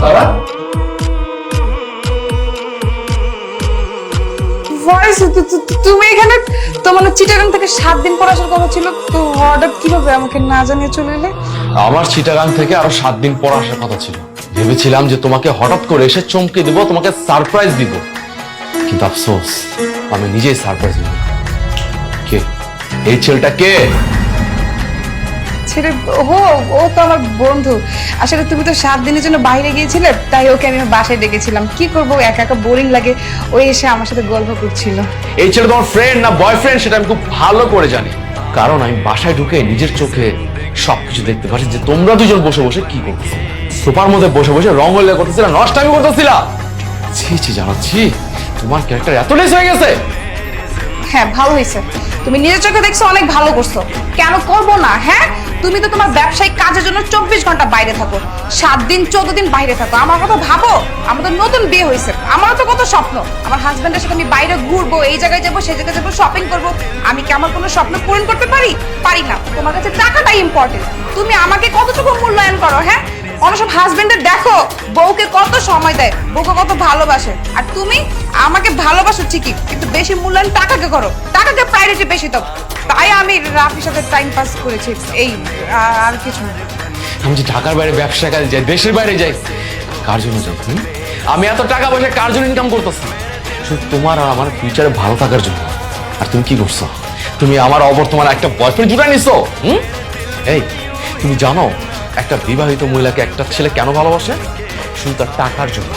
সারা? তুমি এখানে তোমার চিটাগাং থেকে 7 দিন পর আসার কথা ছিল, তো হঠাৎ কিভাবে আমাকে না জানিয়ে চলে এলে? আমার চিটাগাং থেকে আরো 7 দিন পর আসার কথা ছিল। ভেবেছিলাম যে তোমাকে হঠাৎ করে এসে চমকে দিব, তোমাকে সারপ্রাইজ দিব, কিন্তু আফসোস আমি নিজেই সারপ্রাইজ দিব। কে এই ছেলেটা? কে ছেলে? ও তো আমার বন্ধু। আসলে তুমি তো 7 দিনের জন্য বাইরে গিয়েছিলে, তাই ওকে আমি বাসায় ডেকেছিলাম। কি করবো, একা একা বোরিং লাগে, ওই এসে আমার সাথে গল্প করছিল। এই ছেলে তোমার ফ্রেন্ড না বয়ফ্রেন্ড সেটা আমি খুব ভালো করে জানি, কারণ আমি বাসায় ঢুকে নিজের চোখে সবকিছু দেখতে পাচ্ছি যে তোমরা দুজন বসে বসে কি করতেছো। সোফার মধ্যে বসে বসে রঙ্গলে করতেছিলা, নষ্টামি করতেছিলা। ছি ছি জানাচ্ছি, তোমার ক্যারেক্টার এত লেস হয়ে গেছে। হ্যাঁ, ভালো হয়েছে, তুমি নিজের চোখে দেখছো, অনেক ভালো করছো। কেন করবো না? হ্যাঁ, তুমি তো তোমার ব্যবসায়িক কাজের জন্য 24 ঘন্টা বাইরে থাকো, 7 দিন 14 দিন বাইরে থাকো। আমার কথা ভাবো, আমাদের নতুন বিয়ে হয়েছে, আমারও তো কত স্বপ্ন। আমার হাজবেন্ডের সাথে আমি বাইরে ঘুরবো, এই জায়গায় যাবো, সেই জায়গায় যাবো, শপিং করবো। আমি কি আমার কোনো স্বপ্ন পূরণ করতে পারি? পারি না। তোমার কাছে টাকাটাই ইম্পর্টেন্ট। তুমি আমাকে কতটুকু মূল্যায়ন করো? হ্যাঁ, অনেক সব হাজবেন্ডের দেখো বউকে কত সময় দেয়, বউকে কত ভালোবাসে, আর তুমি আমাকে ভালোবাসো ঠিকই, কিন্তু বেশি মূল্যায়ন টাকাকে করো, টাকাকে প্রায়োরিটি বেশি দাও। তাই আমি রাফির সাথে টাইম পাস করেছি, এই আর কিছু না। আমি যে ঢাকার বাইরে ব্যবসা কাজে যাই, দেশের বাইরে যাই, কার জন্য যাই? আমি এত টাকা পয়সা কার জন্য ইনকাম করতেছি? শুধু তোমার আর আমার ফিউচারে ভালো থাকার জন্য। আর তুমি কি করছো? তুমি আমার অবর্তমানে একটা বয়ফ্রেন্ড জুটাই নিছো। এই তুমি জানো একটা বিবাহিত মহিলাকে একটা ছেলে কেন ভালোবাসে? শুধু তার টাকার জন্য।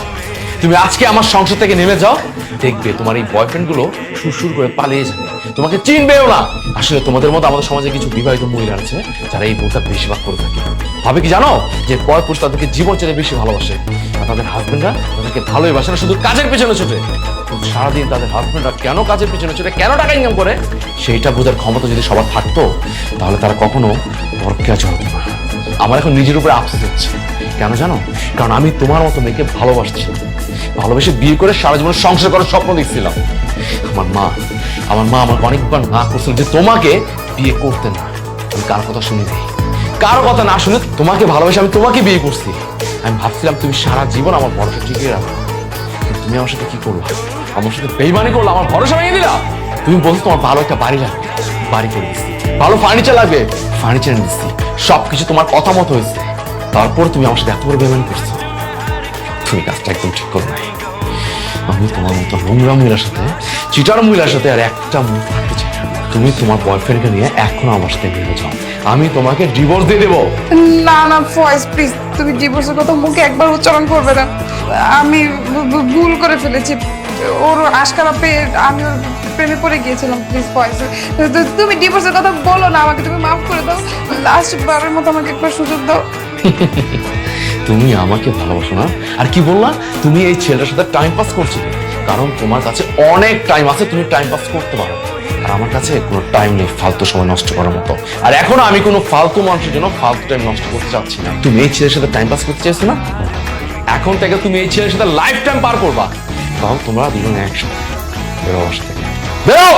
তুমি আজকে আমার সংসার থেকে নেমে যাও, দেখবে তোমার এই বয়ফ্রেন্ড গুলো সুরসুর করে পালিয়ে যাবে, তোমাকে চিনবেও না। আসলে তোমাদের মতো আমাদের সমাজে কিছু বিবাহিত মহিলা আছে যারা এই ভুলটা বেশিরভাগ করে থাকে। ভাবে কি জানো যে পরপুরুষ তাদেরকে জীবন চেয়ে বেশি ভালোবাসে, আর তাদের হাজবেন্ডরা তাদেরকে ভালোই বাসে না, শুধু কাজের পেছনে ছোটে। কিন্তু সারাদিন তাদের হাজবেন্ডরা কেন কাজের পেছনে ছোটে, কেন টাকা ইনকাম করে, সেইটা বোঝার ক্ষমতা যদি সবার থাকতো তাহলে তারা কখনো বরকে চলতো না। আমার এখন নিজের উপরে আফসোস হচ্ছে, কেন জানো? কারণ আমি তোমার মতো মেয়েকে ভালোবাসছি, ভালোবেসে বিয়ে করে সারা জীবন সংসার করার স্বপ্ন দেখছিলাম। আমার মা আমাকে অনেকবার না করছিল যে তোমাকে বিয়ে করতে না। আমি কার কথা শুনি নাই, কারো কথা না শুনে তোমাকে ভালোবেসে আমি তোমাকে বিয়ে করছি। আমি ভাবছিলাম তুমি সারা জীবন আমার ভরসা টিকিয়ে রাখো, কিন্তু তুমি আমার সাথে কি করলো? আমার সাথে বেইমানি করলো, আমার ভরসা ভেঙে দিলা। তুমি বলছো তোমার ভালো একটা বাড়ি লাগবে, বাড়ি করে দিচ্ছি। ভালো ফার্নিচার লাগবে, ফার্নিচার এনে দিচ্ছি। সবকিছু তোমার কথা মতো হয়েছে, তারপর তুমি আমার সাথে এত বড় বেইমানি করছো। তুমি কাজটা একদম ঠিক করো নাই। আমি তোমার মতো নোংরা মহিলার সাথে, চিটার মহিলার সাথে আর একটা মুখ থাকতে চাই না। তুমি তোমার বয়ফ্রেন্ডকে নিয়ে এখন আমার সাথে মিলে যাও, আমি তোমাকে ডিভোর্স দিয়ে দেবো। না না ফয়েজ, প্লিজ, তুমি ডিভোর্সের কথা মুখে একবার উচ্চারণ করবে না। আমি ভুল করে ফেলেছি, ওর আশকারা পেয়ে আমি ওর প্রেমে পড়ে গিয়েছিলাম। প্লিজ ফয়েজ, তুমি ডিভোর্সের কথা বলো না, আমাকে তুমি মাফ করে দাও। লাস্ট বারের মতো আমাকে একবার সুযোগ দাও। তুমি আমাকে ভালোবাসো না? আর কি বললা? তুমি এই ছেলেটার সাথে টাইম পাস করছো, কারণ তোমার কাছে অনেক টাইম আছে, তুমি টাইম পাস করতে পারো। আর আমার কাছে কোনো টাইম নেই ফালতু সময় নষ্ট করার মতো। আর এখন আমি কোনো ফালতু মানুষের জন্য ফালতু টাইম নষ্ট করতে চাচ্ছি না। তুমি এই ছেলের সাথে টাইম পাস করতে চাইছো না? এখন থেকে তুমি এই ছেলের সাথে লাইফ টাইম পার করবা, তাও তোমরা দুজনে একসাথে। বেরো আমার সাথে, বেরো।